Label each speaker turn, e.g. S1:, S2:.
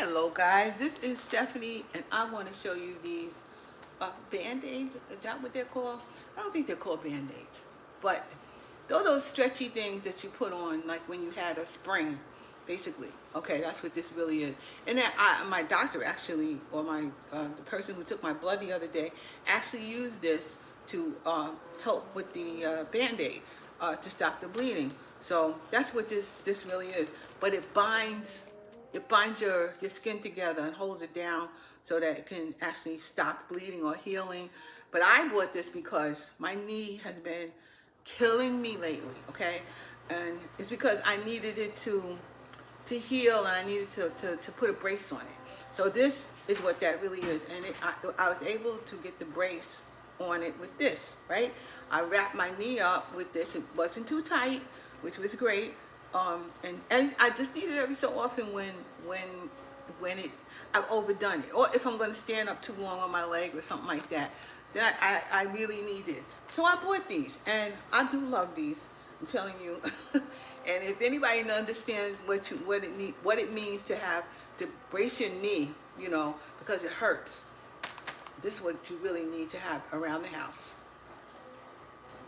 S1: Hello guys, this is Stephanie and I want to show you these band-aids. Is that what they're called? I don't think they're called band-aids, but they're those stretchy things that you put on like when you had a sprain, basically. Okay, that's what this really is. And then my doctor actually, or the person who took my blood the other day, actually used this to help with the band-aid to stop the bleeding. So that's what this really is. But it binds your skin together and holds it down so that it can actually stop bleeding or healing. But I bought this because my knee has been killing me lately, okay? And it's because I needed it to heal, and I needed to put a brace on it. So this is what that really is. And I was able to get the brace on it with this, right? I wrapped my knee up with this. It wasn't too tight, which was great. And I just need it every so often when I've overdone it, or if I'm going to stand up too long on my leg or something like that, then I really need it. So I bought these, and I do love these. I'm telling you. And if anybody understands what it means to have to brace your knee, because it hurts, this is what you really need to have around the house.